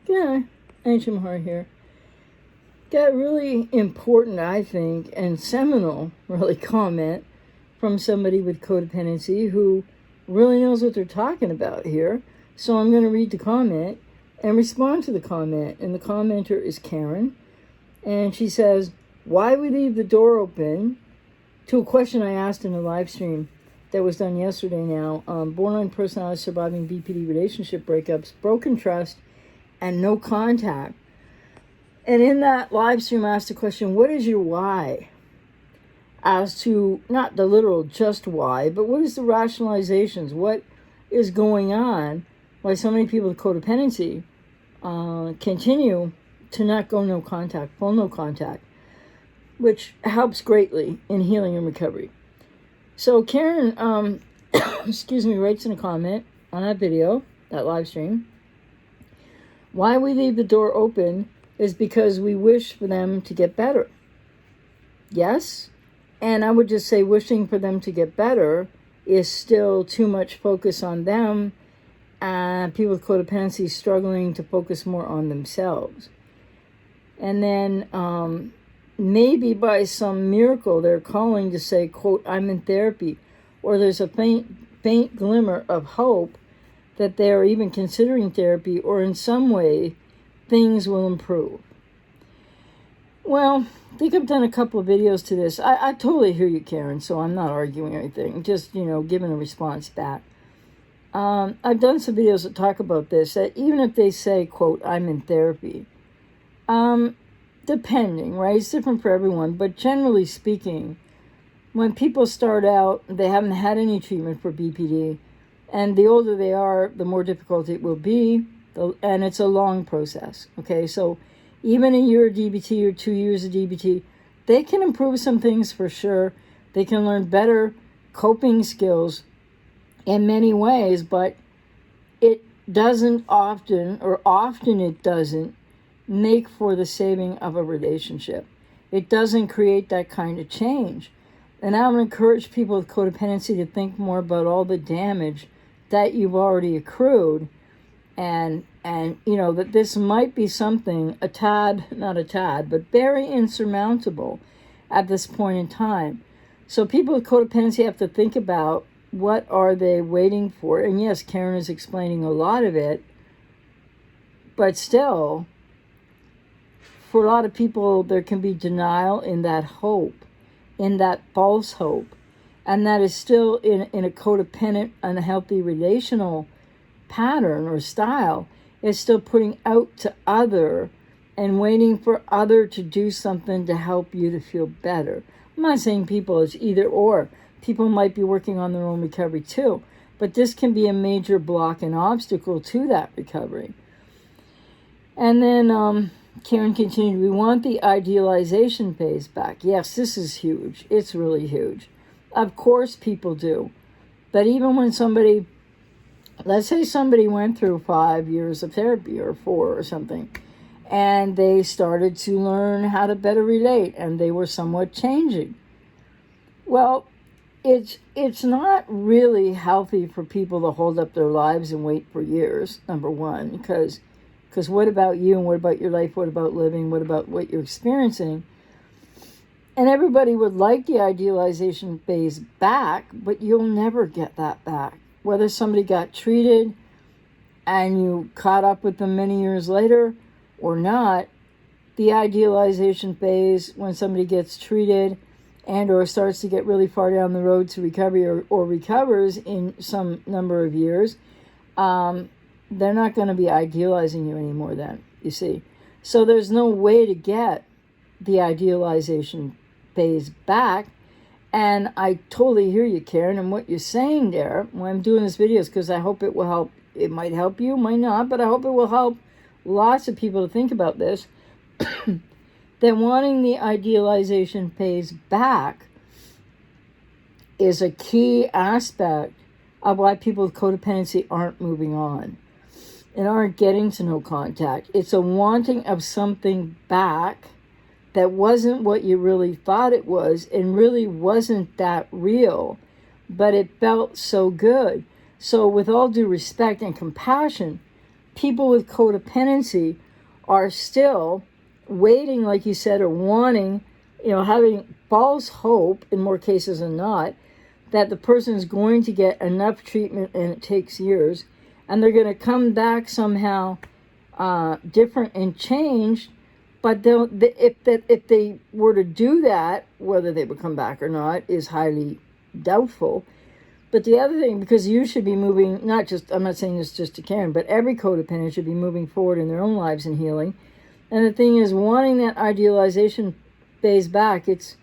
Yeah, Ancient Heart here. Got really important, I think, and seminal, really, comment from somebody with codependency who really knows what they're talking about here. So I'm going to read the comment and respond to the comment. And the commenter is Karen. And she says, why we leave the door open to a question I asked in a live stream that was done yesterday now. Borderline personality surviving BPD relationship breakups, broken trust, and no contact. And in that live stream, I asked the question, what is your why? As to not the literal just why, but what is the rationalizations? What is going on? Why so many people with codependency continue to not go no contact, full no contact, which helps greatly in healing and recovery. So Karen, writes in a comment on that video, that live stream, why we leave the door open is because we wish for them to get better. Yes? And I would just say wishing for them to get better is still too much focus on them, and people with codependency struggling to focus more on themselves. And then maybe by some miracle they're calling to say, quote, I'm in therapy, or there's a faint glimmer of hope that they're even considering therapy, or in some way things will improve. Well, I think I've done a couple of videos to this. I totally hear you, Karen, so I'm not arguing anything, just, giving a response back. I've done some videos that talk about this, that even if they say, quote, I'm in therapy, depending, right? It's different for everyone, but generally speaking, when people start out, they haven't had any treatment for BPD, and the older they are, the more difficult it will be, and it's a long process, okay? So even a year of DBT or 2 years of DBT, they can improve some things for sure. They can learn better coping skills in many ways, but it doesn't often it doesn't make for the saving of a relationship. It doesn't create that kind of change. And I would encourage people with codependency to think more about all the damage that you've already accrued, and that this might be something not a tad, but very insurmountable at this point in time. So people with codependency have to think about what are they waiting for. And yes, Karen is explaining a lot of it, but still, for a lot of people, there can be denial in that hope, in that false hope. And that is still in a codependent, unhealthy relational pattern or style, is still putting out to other and waiting for other to do something to help you to feel better. I'm not saying people is either or. People might be working on their own recovery too, but this can be a major block and obstacle to that recovery. And then Karen continued, we want the idealization phase back. Yes, this is huge. It's really huge. Of course people do. But even when somebody, let's say somebody went through 5 years of therapy or 4 or something, and they started to learn how to better relate, and they were somewhat changing. Well, it's not really healthy for people to hold up their lives and wait for years, number one, because what about you, and what about your life, what about living, what about what you're experiencing? And everybody would like the idealization phase back, but you'll never get that back. Whether somebody got treated and you caught up with them many years later or not, the idealization phase, when somebody gets treated and or starts to get really far down the road to recovery, or recovers in some number of years, they're not going to be idealizing you anymore then, you see. So there's no way to get the idealization phase back. And I totally hear you, Karen, and what you're saying there. When I'm doing this video is because I hope it will help. It might help you, might not, but I hope it will help lots of people to think about this. That wanting the idealization phase back is a key aspect of why people with codependency aren't moving on and aren't getting to no contact. It's a wanting of something back that wasn't what you really thought it was, and really wasn't that real, but it felt so good. So with all due respect and compassion, people with codependency are still waiting, like you said, or wanting, having false hope in more cases than not, that the person is going to get enough treatment, and it takes years, and they're going to come back somehow different and changed. But if they were to do that, whether they would come back or not is highly doubtful. But the other thing, because you should be moving, I'm not saying this just to Karen, but every codependent should be moving forward in their own lives and healing. And the thing is, wanting that idealization phase back, it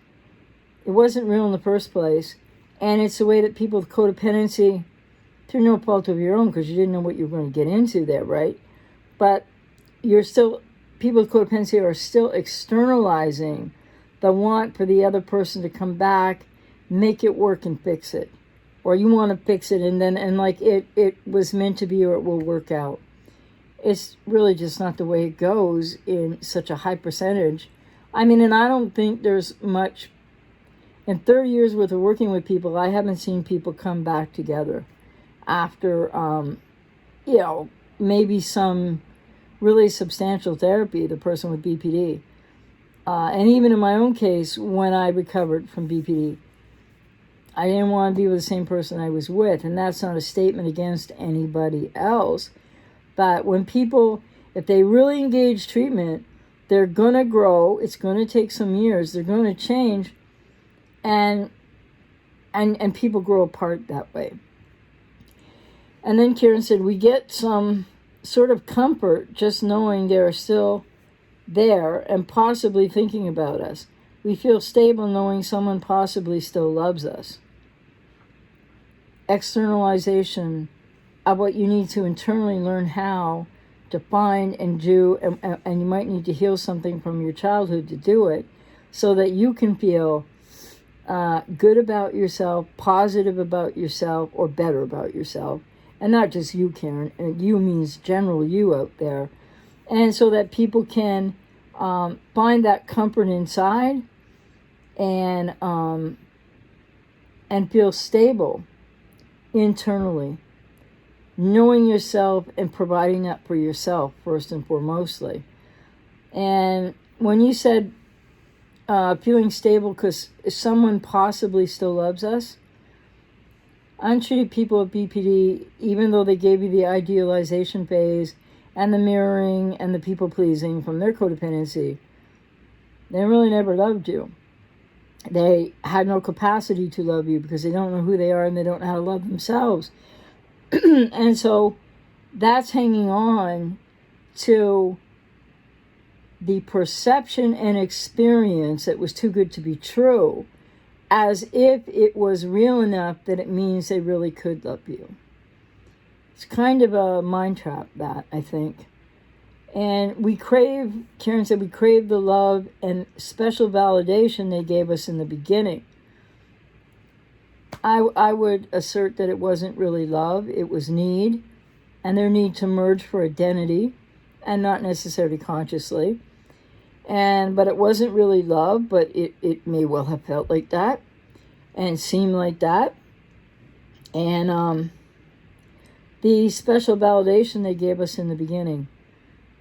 wasn't real in the first place. And it's the way that people with codependency, through no fault of your own, because you didn't know what you were going to get into there, right? But people with codependency are still externalizing the want for the other person to come back, make it work and fix it. Or you want to fix it and like it was meant to be, or it will work out. It's really just not the way it goes in such a high percentage. And I don't think there's much. In 30 years worth of working with people, I haven't seen people come back together after, maybe some really substantial therapy, the person with BPD. And even in my own case, when I recovered from BPD, I didn't want to be with the same person I was with. And that's not a statement against anybody else. But when people, if they really engage treatment, they're going to grow. It's going to take some years. They're going to change. And people grow apart that way. And then Karen said, we get some sort of comfort just knowing they're still there and possibly thinking about us. We feel stable knowing someone possibly still loves us. Externalization of what you need to internally learn how to find and do, and you might need to heal something from your childhood to do it, so that you can feel good about yourself, positive about yourself, or better about yourself. And not just you, Karen. You means general you out there. And so that people can find that comfort inside and feel stable internally. Knowing yourself and providing that for yourself, first and foremostly. And when you said feeling stable because someone possibly still loves us, untreated people with BPD, even though they gave you the idealization phase and the mirroring and the people-pleasing from their codependency, they really never loved you. They had no capacity to love you because they don't know who they are and they don't know how to love themselves. And so that's hanging on to the perception and experience that was too good to be true, as if it was real enough that it means they really could love you. It's kind of a mind trap, that, I think. And Karen said, we crave the love and special validation they gave us in the beginning. I would assert that it wasn't really love, it was need, and their need to merge for identity, and not necessarily consciously. But it wasn't really love, but it may well have felt like that, and seemed like that. And the special validation they gave us in the beginning,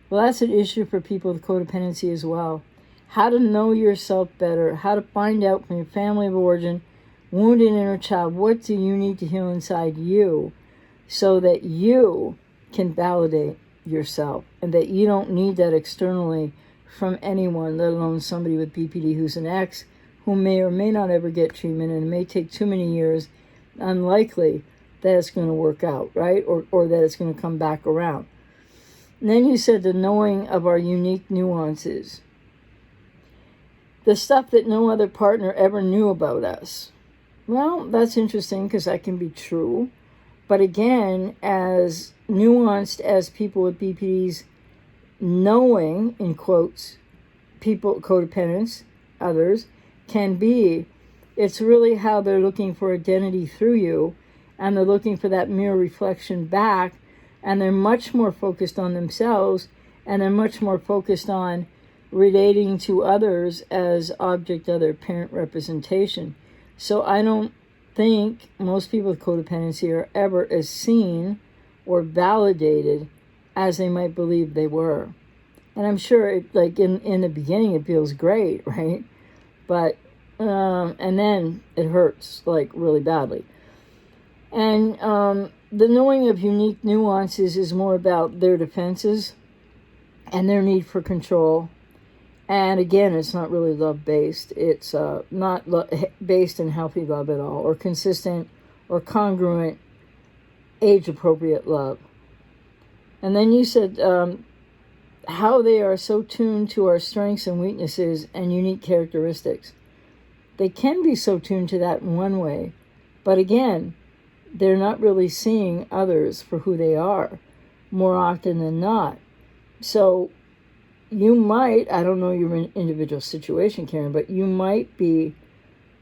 well, that's an issue for people with codependency as well. How to know yourself better, how to find out from your family of origin, wounded inner child, what do you need to heal inside you so that you can validate yourself and that you don't need that externally from anyone, let alone somebody with BPD who's an ex, who may or may not ever get treatment, and it may take too many years, unlikely that it's going to work out, right? Or that it's going to come back around. And then you said the knowing of our unique nuances. The stuff that no other partner ever knew about us. Well, that's interesting because that can be true. But again, as nuanced as people with BPD's knowing, in quotes, people, codependents, others, can be, it's really how they're looking for identity through you, and they're looking for that mirror reflection back, and they're much more focused on themselves, and they're much more focused on relating to others as object of their parent representation. So I don't think most people with codependency are ever as seen or validated as they might believe they were. And I'm sure it, like in the beginning it feels great, right? But and then it hurts like really badly. And the knowing of unique nuances is more about their defenses and their need for control. And again, it's not really love-based. It's not based in healthy love at all, or consistent or congruent, age-appropriate love. And then you said how they are so tuned to our strengths and weaknesses and unique characteristics. They can be so tuned to that in one way, but again, they're not really seeing others for who they are more often than not. So you might, I don't know your individual situation, Karen, but you might be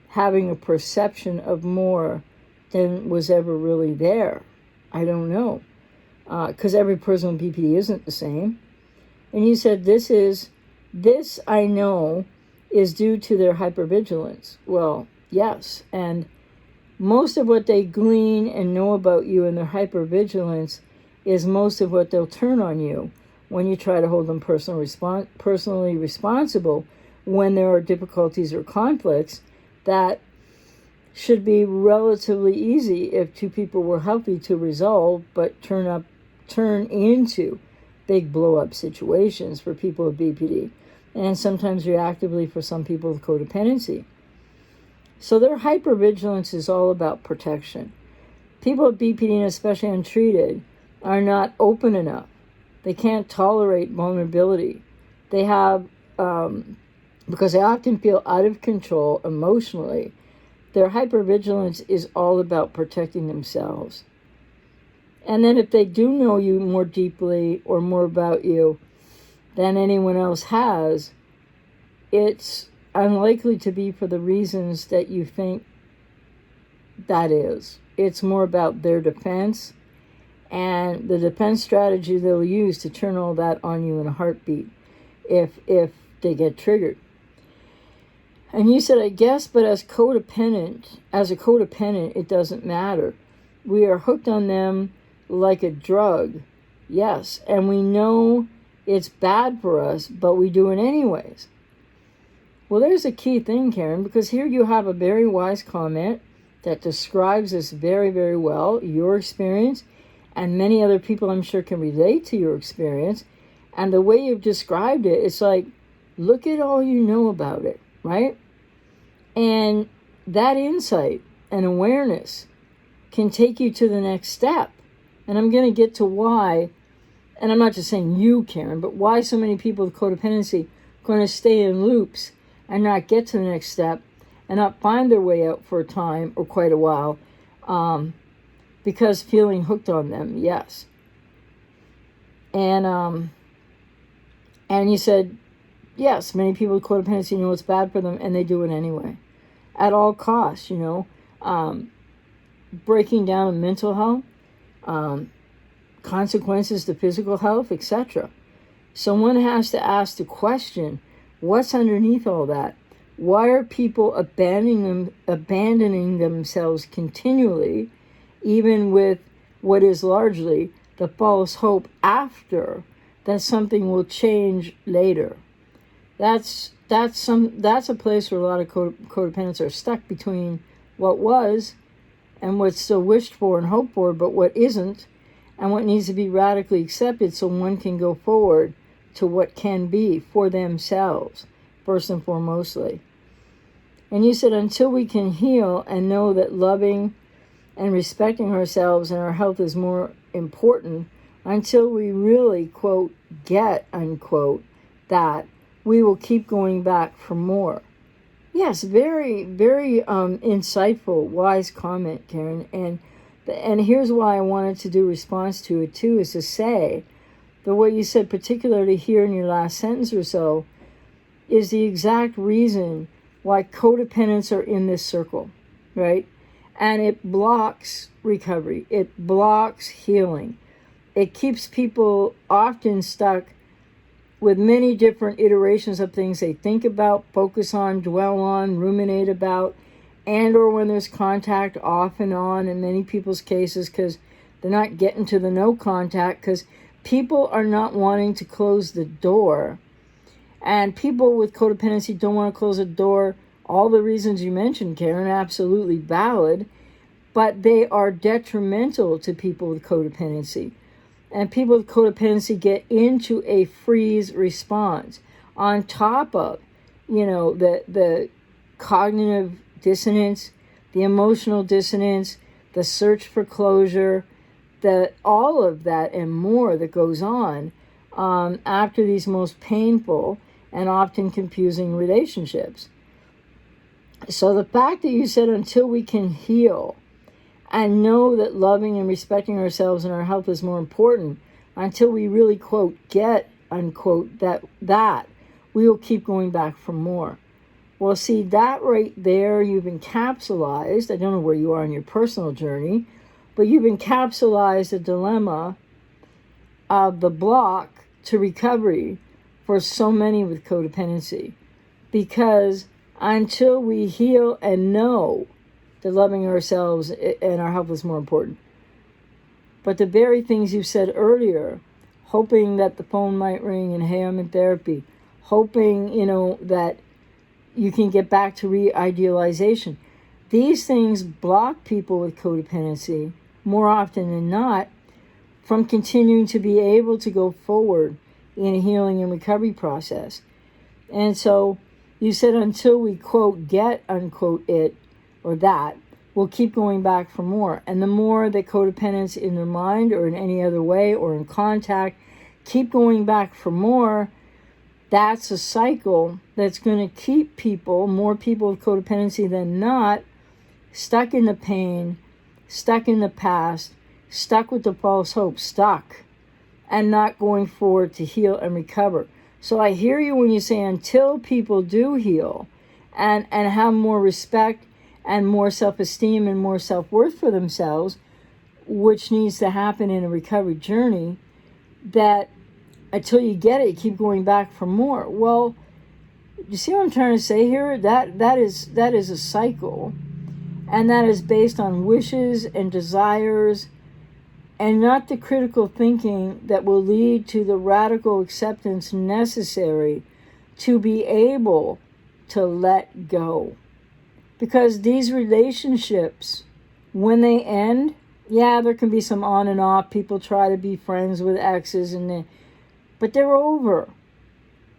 having a perception of more than was ever really there. I don't know. Because every person with BPD isn't the same. And you said this I know is due to their hypervigilance. Well, yes. And most of what they glean and know about you in their hypervigilance is most of what they'll turn on you when you try to hold them personally responsible when there are difficulties or conflicts that should be relatively easy if two people were healthy to resolve, but turn into big blow-up situations for people with BPD, and sometimes reactively for some people with codependency. So their hypervigilance is all about protection. People with BPD, and especially untreated, are not open enough. They can't tolerate vulnerability. They have, because they often feel out of control emotionally, their hypervigilance is all about protecting themselves. And then if they do know you more deeply or more about you than anyone else has, it's unlikely to be for the reasons that you think that is. It's more about their defense and the defense strategy they'll use to turn all that on you in a heartbeat if they get triggered. And you said, I guess, but as a codependent, it doesn't matter. We are hooked on them like a drug. Yes, and we know it's bad for us, but we do it anyways. Well, there's a key thing, Karen, because here you have a very wise comment that describes this very, very well, your experience, and many other people I'm sure can relate to your experience. And the way you've described it, it's like, look at all you know about it, right? And that insight and awareness can take you to the next step. And I'm going to get to why, and I'm not just saying you, Karen, but why so many people with codependency are going to stay in loops and not get to the next step and not find their way out for a time or quite a while because feeling hooked on them, yes. And you said, yes, many people with codependency know it's bad for them and they do it anyway. At all costs, breaking down mental health, consequences to physical health, etc. So one has to ask the question, what's underneath all that? Why are people abandoning themselves continually, even with what is largely the false hope after that something will change later? That's a place where a lot of codependents are stuck between what was and what's still wished for and hoped for, but what isn't, and what needs to be radically accepted so one can go forward to what can be for themselves, first and foremostly. And you said, until we can heal and know that loving and respecting ourselves and our health is more important, until we really, quote, get, unquote, that, we will keep going back for more. Yes, very, very insightful, wise comment, Karen. And here's why I wanted to do response to it too, is to say that what you said, particularly here in your last sentence or so, is the exact reason why codependents are in this circle, right? And it blocks recovery. It blocks healing. It keeps people often stuck with many different iterations of things they think about, focus on, dwell on, ruminate about, and or when there's contact off and on in many people's cases because they're not getting to the no contact because people are not wanting to close the door. And people with codependency don't want to close the door. All the reasons you mentioned, Karen, are absolutely valid, but they are detrimental to people with codependency. And people with codependency get into a freeze response on top of, the cognitive dissonance, the emotional dissonance, the search for closure, all of that and more that goes on after these most painful and often confusing relationships. So the fact that you said until we can heal and know that loving and respecting ourselves and our health is more important, until we really, quote, get, unquote, that we will keep going back for more. Well, see, that right there, you've encapsulated, I don't know where you are in your personal journey, but you've encapsulated the dilemma of the block to recovery for so many with codependency. Because until we heal and know that loving ourselves and our health is more important. But the very things you said earlier, hoping that the phone might ring and, hey, I'm in therapy, hoping, that you can get back to re-idealization. These things block people with codependency, more often than not, from continuing to be able to go forward in a healing and recovery process. And so you said until we, quote, get, unquote, it or that, we'll keep going back for more. And the more that codependents in their mind or in any other way or in contact keep going back for more, that's a cycle that's going to keep people, more people with codependency than not, stuck in the pain, stuck in the past, stuck with the false hope, stuck, and not going forward to heal and recover. So I hear you when you say until people do heal and have more respect and more self-esteem and more self-worth for themselves, which needs to happen in a recovery journey, that until you get it, you keep going back for more. Well, you see what I'm trying to say here? That is a cycle, and that is based on wishes and desires and not the critical thinking that will lead to the radical acceptance necessary to be able to let go. Because these relationships, when they end, yeah, there can be some on and off. People try to be friends with exes, but they're over.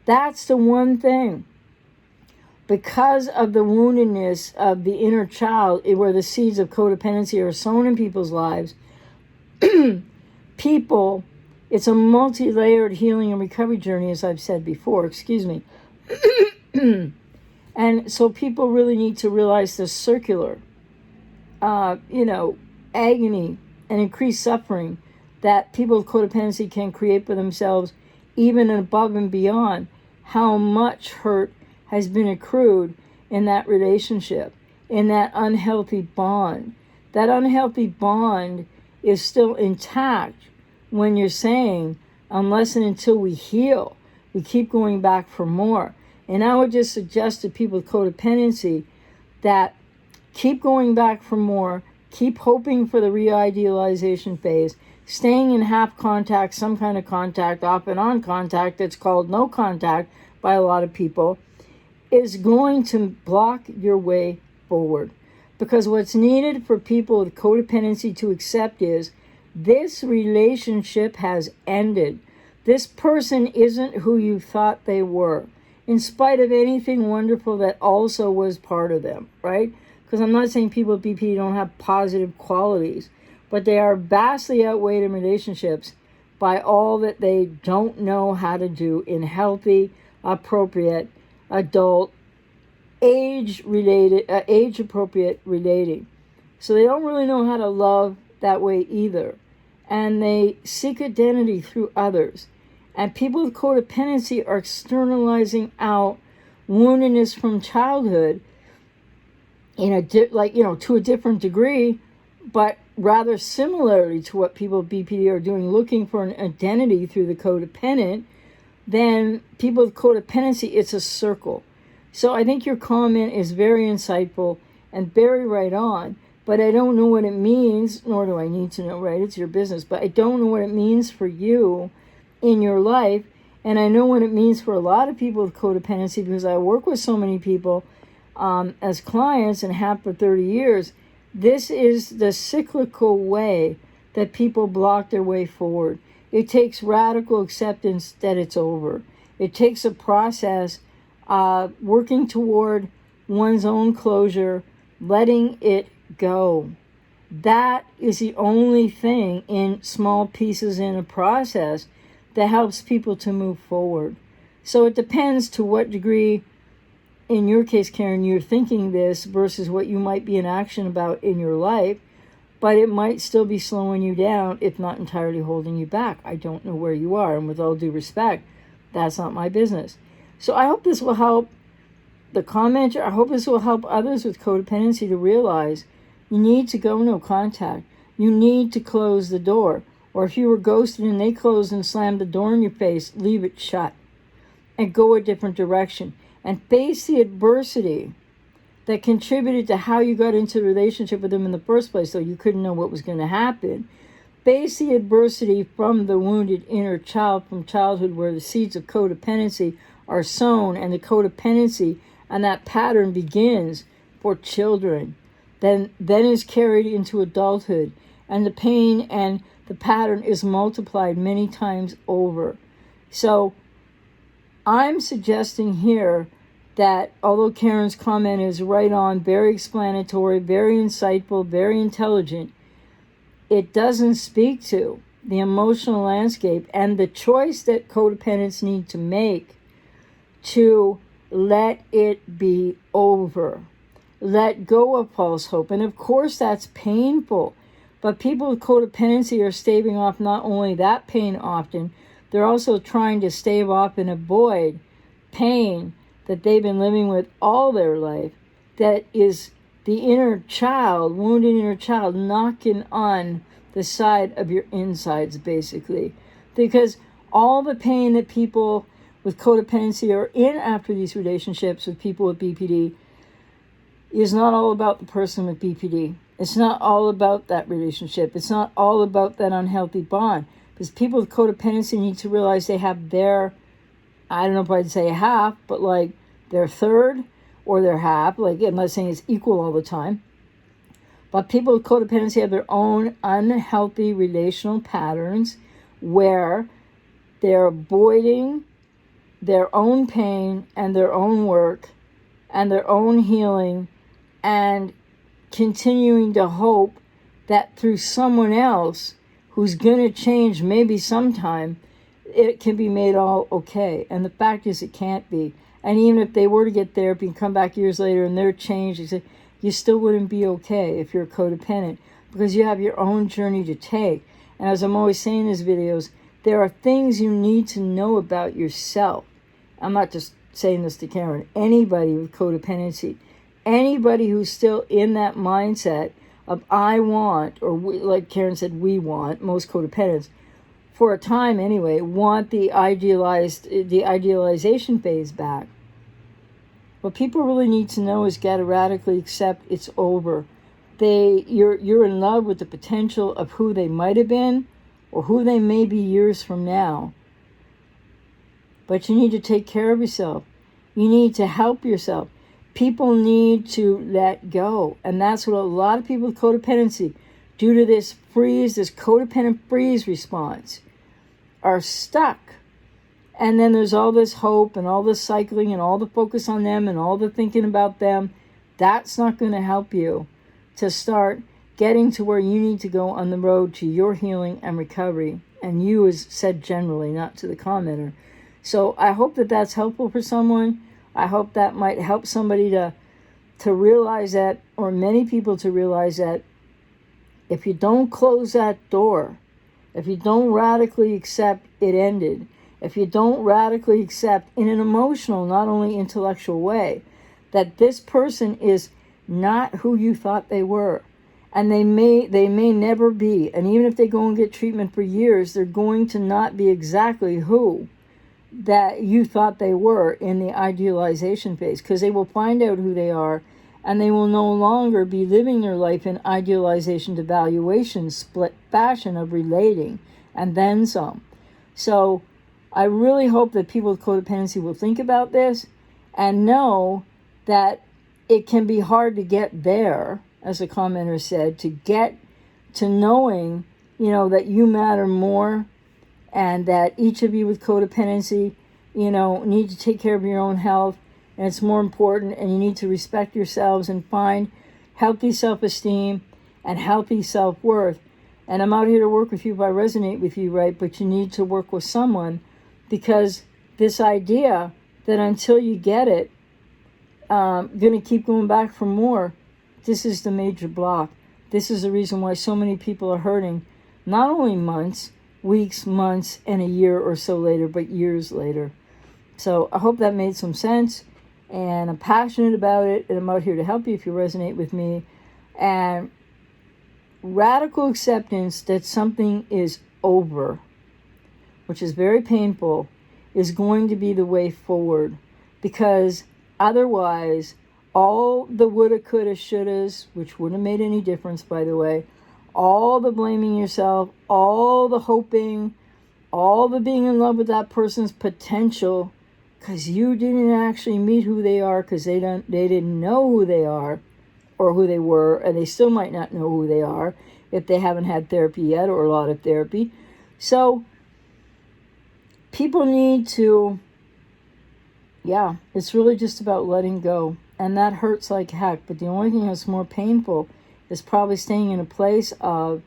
That's the one thing. Because of the woundedness of the inner child, where the seeds of codependency are sown in people's lives, it's a multi-layered healing and recovery journey, as I've said before, And so people really need to realize the circular, agony and increased suffering that people with codependency can create for themselves, even above and beyond how much hurt has been accrued in that relationship, in that unhealthy bond. That unhealthy bond is still intact when you're saying, unless and until we heal, we keep going back for more. And I would just suggest to people with codependency that keep going back for more, keep hoping for the re-idealization phase, staying in half contact, some kind of contact, off and on contact that's called no contact by a lot of people, is going to block your way forward. Because what's needed for people with codependency to accept is this relationship has ended. This person isn't who you thought they were, in spite of anything wonderful that also was part of them, right? Because I'm not saying people with BPD don't have positive qualities, but they are vastly outweighed in relationships by all that they don't know how to do in healthy, appropriate, adult, age-appropriate relating. So they don't really know how to love that way either. And they seek identity through others. And people with codependency are externalizing out woundedness from childhood to a different degree, but rather similarly to what people with BPD are doing, looking for an identity through the codependent. Then people with codependency, it's a circle. So I think your comment is very insightful and very right on, but I don't know what it means, nor do I need to know, right? It's your business, but I don't know what it means for you in your life. And I know what it means for a lot of people with codependency, because I work with so many people as clients and have for 30 years. This is the cyclical way that people block their way forward. It takes radical acceptance that it's over. It takes a process, working toward one's own closure, letting it go. That is the only thing in small pieces in a process that helps people to move forward. So it depends to what degree, in your case, Karen, you're thinking this versus what you might be in action about in your life, but it might still be slowing you down, if not entirely holding you back. I don't know where you are, and with all due respect, that's not my business. So I hope this will help the commenter. I hope this will help others with codependency to realize you need to go no contact. You need to close the door. Or if you were ghosted and they closed and slammed the door in your face, leave it shut and go a different direction and face the adversity that contributed to how you got into the relationship with them in the first place, so you couldn't know what was going to happen. Face the adversity from the wounded inner child from childhood, where the seeds of codependency are sown, and the codependency and that pattern begins for children, then is carried into adulthood, and the pain and the pattern is multiplied many times over. So I'm suggesting here that although Karen's comment is right on, very explanatory, very insightful, very intelligent, it doesn't speak to the emotional landscape and the choice that codependents need to make to let it be over. Let go of false hope. And of course that's painful. But people with codependency are staving off not only that pain often, they're also trying to stave off and avoid pain that they've been living with all their life. That is the inner child, wounded inner child, knocking on the side of your insides, basically. Because all the pain that people with codependency are in after these relationships with people with BPD is not all about the person with BPD. It's not all about that relationship. It's not all about that unhealthy bond. Because people with codependency need to realize they have their, I don't know if I'd say half, but like their third or their half. Like, I'm not saying it's equal all the time. But people with codependency have their own unhealthy relational patterns where they're avoiding their own pain and their own work and their own healing, and continuing to hope that through someone else who's going to change maybe sometime, it can be made all okay. And the fact is it can't be. And even if they were to get therapy and come back years later and they're changed, you still wouldn't be okay if you're codependent, because you have your own journey to take. And as I'm always saying in these videos, there are things you need to know about yourself. I'm not just saying this to Karen. Anybody with codependency, anybody who's still in that mindset of I want, or we, like Karen said, we want, most codependents, for a time anyway, want the idealization phase back. What people really need to know is gotta radically accept it's over. You're in love with the potential of who they might have been or who they may be years from now. But you need to take care of yourself. You need to help yourself. People need to let go. And that's what a lot of people with codependency, due to this freeze, this codependent freeze response, are stuck. And then there's all this hope and all this cycling and all the focus on them and all the thinking about them. That's not going to help you to start getting to where you need to go on the road to your healing and recovery. And you is said generally, not to the commenter. So I hope that that's helpful for someone. I hope that might help somebody to realize that, or many people to realize that if you don't close that door, if you don't radically accept it ended, if you don't radically accept in an emotional, not only intellectual way, that this person is not who you thought they were, and they may never be, and even if they go and get treatment for years, they're going to not be exactly who that you thought they were in the idealization phase, because they will find out who they are, and they will no longer be living their life in idealization to valuation split fashion of relating and then some. So I really hope that people with codependency will think about this and know that it can be hard to get there, as a commenter said, to get to knowing, that you matter more, and that each of you with codependency, need to take care of your own health, and it's more important, and you need to respect yourselves and find healthy self-esteem and healthy self-worth. And I'm out here to work with you if I resonate with you, right? But you need to work with someone, because this idea that until you get it, going to keep going back for more, this is the major block. This is the reason why so many people are hurting, not only months, weeks, months, and a year or so later, but years later. So I hope that made some sense, and I'm passionate about it, and I'm out here to help you if you resonate with me. And radical acceptance that something is over, which is very painful, is going to be the way forward, because otherwise all the woulda, coulda, shouldas, which wouldn't have made any difference, by the way, all the blaming yourself, all the hoping, all the being in love with that person's potential because you didn't actually meet who they are, because they didn't know who they are or who they were, and they still might not know who they are if they haven't had therapy yet, or a lot of therapy. So people need to, it's really just about letting go. And that hurts like heck. But the only thing that's more painful is probably staying in a place of,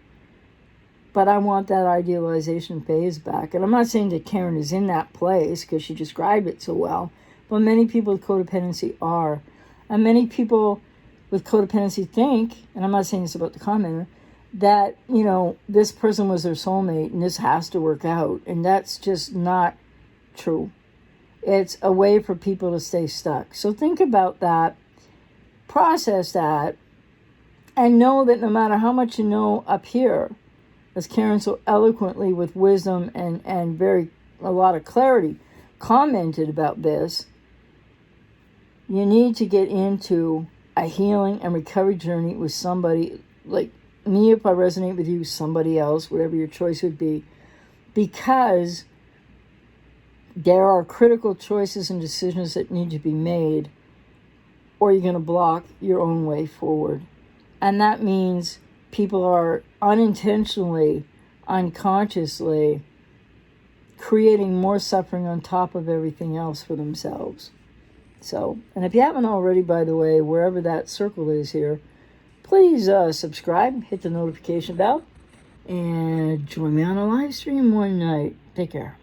but I want that idealization phase back. And I'm not saying that Karen is in that place because she described it so well. But many people with codependency are. And many people with codependency think, and I'm not saying this about the commenter, that, this person was their soulmate and this has to work out. And that's just not true. It's a way for people to stay stuck. So think about that, process that, and know that no matter how much you know up here, as Karen so eloquently with wisdom and a lot of clarity commented about this, you need to get into a healing and recovery journey with somebody like me, if I resonate with you, somebody else, whatever your choice would be, because there are critical choices and decisions that need to be made, or you're going to block your own way forward. And that means people are unintentionally, unconsciously creating more suffering on top of everything else for themselves. So, and if you haven't already, by the way, wherever that circle is here, please subscribe, hit the notification bell, and join me on a live stream one night. Take care.